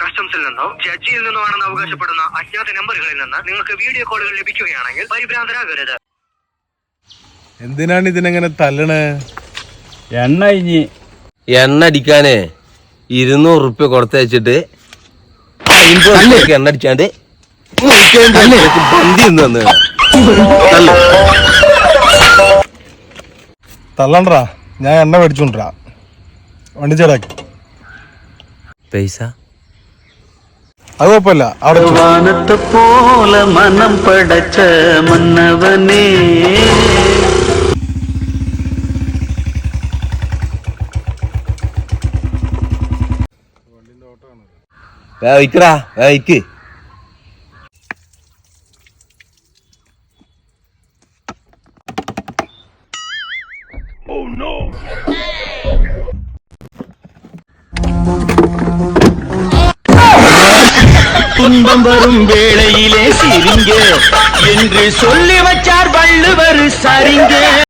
കസ്റ്റംസിൽ നിന്നോ ജഡ്ജിയിൽ നിന്നോ ആണെന്ന് അവകാശപ്പെടുന്ന അജ്ഞാത നമ്പറുകളിൽ നിന്ന് നിങ്ങൾക്ക് വീഡിയോ കോളുകൾ ലഭിക്കുകയാണെങ്കിൽ പരിഭ്രാന്തരാകരുത്. എന്തിനാണ് ഇതിനെങ്ങനെ തല്ലണേ? എണ്ണ അടിക്കാനേ 200 റുപ്യ കൊടുത്തയച്ചിട്ട് എണ്ണ അടിച്ചാണ്ട് ബന്തി നിന്ന് തള്ളണ്ടാ. ഞാൻ എണ്ണ മേടിച്ചോണ്ടാ വണ്ടി ചേടാക്കി പൈസ അത് കുഴപ്പമില്ല. അവിടെ വാനത്തെ പോലെ മനം പടച്ച മന്നവനേ വയ്ക്കടാ വയ്ക്ക്. துன்பம் வரும் வேளையிலே சிரிங்க என்று சொல்லி வச்சார் வள்ளுவர் சரிங்க.